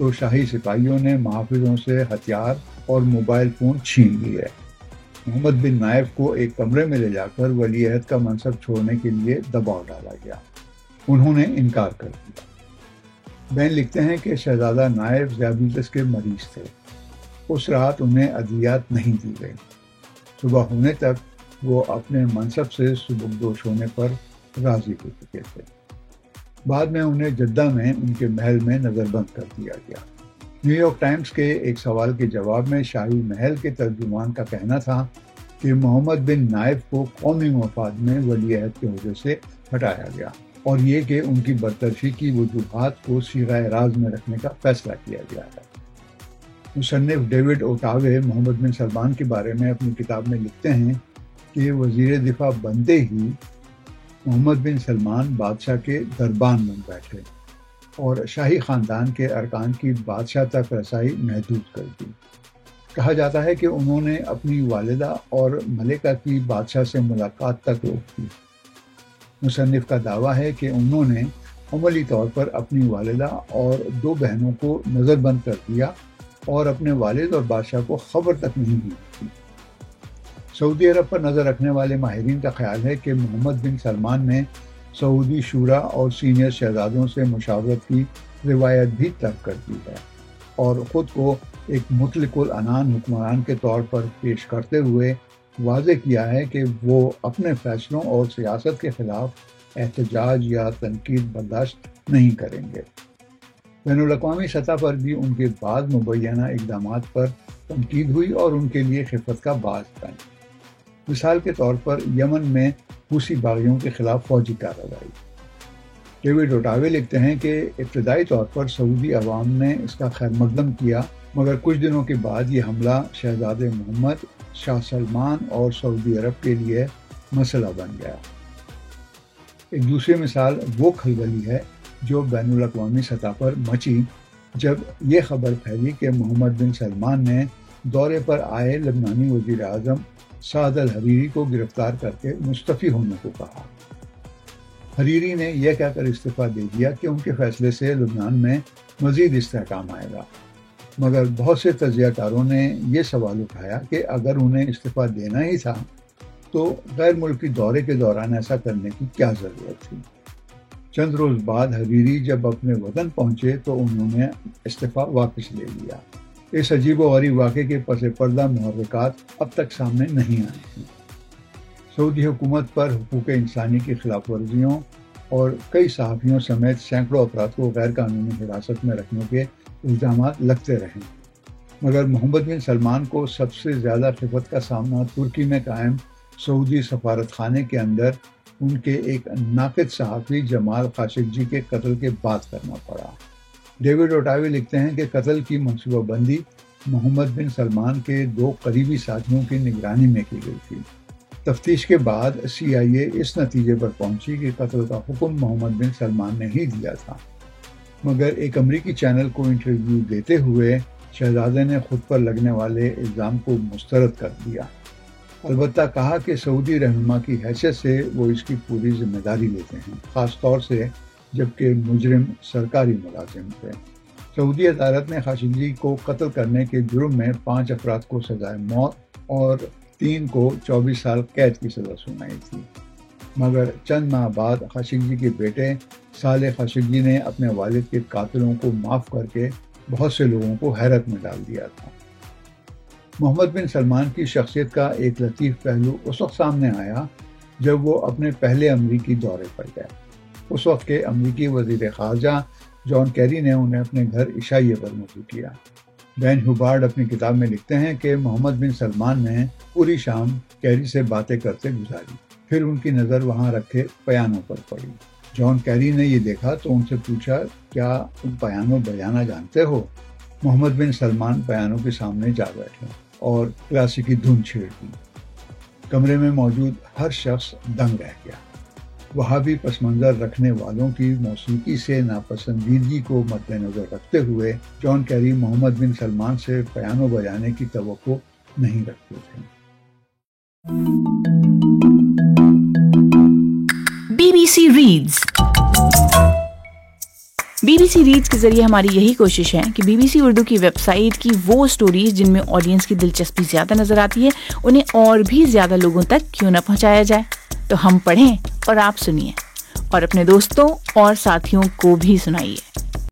تو شاہی سپاہیوں نے محافظوں سے ہتھیار اور موبائل فون چھین لیے۔ محمد بن نائف کو ایک کمرے میں لے جا کر ولی عہد کا منصب چھوڑنے کے لیے دباؤ ڈالا گیا۔ انہوں نے انکار کر دیا۔ بین لکھتے ہیں کہ شہزادہ نائف ذیابیطس کے مریض تھے۔ اس رات انہیں ادویات نہیں دی گئی۔ صبح ہونے تک وہ اپنے منصب سے سبکدوش ہونے پر راضی ہو چکے تھے۔ بعد میں انہیں جدہ میں ان کے محل میں نظر بند کر دیا گیا۔ نیو یارک ٹائمز کے ایک سوال کے جواب میں شاہی محل کے ترجمان کا کہنا تھا کہ محمد بن نائف کو قومی مفاد میں ولی عہد کے عہدے سے ہٹایا گیا، اور یہ کہ ان کی برطرفی کی وجوہات کو صیغہ راز میں رکھنے کا فیصلہ کیا گیا ہے۔ مصنف ڈیوڈ اوٹاوے محمد بن سلمان کے بارے میں اپنی کتاب میں لکھتے ہیں کہ وزیر دفاع بنتے ہی محمد بن سلمان بادشاہ کے دربان بن بیٹھے اور شاہی خاندان کے ارکان کی بادشاہ تک رسائی محدود کر دی۔ کہا جاتا ہے کہ انہوں نے اپنی والدہ اور ملکہ کی بادشاہ سے ملاقات تک روک دی۔ مصنف کا دعویٰ ہے کہ انہوں نے عملی طور پر اپنی والدہ اور 2 بہنوں کو نظر بند کر دیا اور اپنے والد اور بادشاہ کو خبر تک نہیں دی تھی۔ سعودی عرب پر نظر رکھنے والے ماہرین کا خیال ہے کہ محمد بن سلمان نے سعودی شورا اور سینئر شہزادوں سے مشاورت کی روایت بھی ترک کر دی ہے اور خود کو ایک مطلق العنان حکمران کے طور پر پیش کرتے ہوئے واضح کیا ہے کہ وہ اپنے فیصلوں اور سیاست کے خلاف احتجاج یا تنقید برداشت نہیں کریں گے۔ بین الاقوامی سطح پر بھی ان کے بعض مبینہ اقدامات پر تنقید ہوئی اور ان کے لیے خفت کا باعث بنی۔ مثال کے طور پر یمن میں حوثی باغیوں کے خلاف فوجی کارروائی۔ ڈیوڈ اوٹاوے لکھتے ہیں کہ ابتدائی طور پر سعودی عوام نے اس کا خیر مقدم کیا، مگر کچھ دنوں کے بعد یہ حملہ شہزادے محمد، شاہ سلمان اور سعودی عرب کے لیے مسئلہ بن گیا۔ ایک دوسری مثال وہ کھلبلی ہے جو بین الاقوامی سطح پر مچی جب یہ خبر پھیلی کہ محمد بن سلمان نے دورے پر آئے لبنانی وزیر اعظم سعد الحریری کو گرفتار کر کے مستعفی ہونے کو کہا۔ حریری نے یہ کہہ کر استعفیٰ دے دیا کہ ان کے فیصلے سے لبنان میں مزید استحکام آئے گا، مگر بہت سے تجزیہ کاروں نے یہ سوال اٹھایا کہ اگر انہیں استعفیٰ دینا ہی تھا تو غیر ملکی دورے کے دوران ایسا کرنے کی کیا ضرورت تھی۔ چند روز بعد حریری جب اپنے وطن پہنچے تو انہوں نے استعفیٰ واپس لے لیا۔ اس عجیب و غریب واقعے کے پس پردہ محرکات اب تک سامنے نہیں آئے ہیں۔ سعودی حکومت پر حقوق انسانی کی خلاف ورزیوں اور کئی صحافیوں سمیت سینکڑوں افراد کو غیر قانونی حراست میں رکھنے کے الزامات لگتے رہے، مگر محمد بن سلمان کو سب سے زیادہ خفت کا سامنا ترکی میں قائم سعودی سفارت خانے کے اندر ان کے ایک ناقد صحافی جمال خاشقجی کے قتل کے بعد کرنا پڑا۔ ڈیوڈ اوٹاوے لکھتے ہیں کہ قتل کی منصوبہ بندی محمد بن سلمان کے 2 قریبی ساتھیوں کی نگرانی میں کی گئی تھی۔ تفتیش کے بعد CIA اس نتیجے پر پہنچی کہ قتل کا حکم محمد بن سلمان نے ہی دیا تھا، مگر ایک امریکی چینل کو انٹرویو دیتے ہوئے شہزادے نے خود پر لگنے والے الزام کو مسترد کر دیا، البتہ کہا کہ سعودی رہنما کی حیثیت سے وہ اس کی پوری ذمہ داری لیتے ہیں، خاص طور سے جبکہ مجرم سرکاری ملازم تھے۔ سعودی عدالت نے خاشقجی کو قتل کرنے کے جرم میں 5 افراد کو سزائے موت اور 3 کو 24 سال قید کی سزا سنائی تھی، مگر چند ماہ بعد خاشقجی کے بیٹے صالح خاشقجی نے اپنے والد کے قاتلوں کو معاف کر کے بہت سے لوگوں کو حیرت میں ڈال دیا تھا۔ محمد بن سلمان کی شخصیت کا ایک لطیف پہلو اس وقت سامنے آیا جب وہ اپنے پہلے امریکی دورے پر گئے۔ اس وقت کے امریکی وزیر خارجہ جان کیری نے انہیں اپنے گھر عشائیے پر مدعو کیا۔ بین ہیوبارڈ اپنی کتاب میں لکھتے ہیں کہ محمد بن سلمان نے پوری شام کیری سے باتیں کرتے گزاری، پھر ان کی نظر وہاں رکھے پیانوں پر پڑی۔ جان کیری نے یہ دیکھا تو ان سے پوچھا، کیا تم پیانو بجانا جانتے ہو؟ محمد بن سلمان پیانو کے سامنے جا بیٹھے اور کلاسیکی دھن چھیڑ دی۔ کمرے میں موجود ہر شخص دنگ رہ گیا۔ وہابی پس منظر رکھنے والوں کی موسیقی سے ناپسندیدگی کو مد نظر رکھتے ہوئے جان کیری محمد بن سلمان سے پیانو بجانے کی توقع نہیں رکھتے تھے۔ BBC Reads BBC ریڈز کے ذریعے ہماری یہی کوشش ہے کہ BBC اردو کی ویب سائٹ کی وہ سٹوریز جن میں آڈینس کی دلچسپی زیادہ نظر آتی ہے انہیں اور بھی زیادہ لوگوں تک کیوں نہ پہنچایا جائے. تو ہم پڑھیں اور آپ سنیے اور اپنے دوستوں اور ساتھیوں کو بھی سنائیے.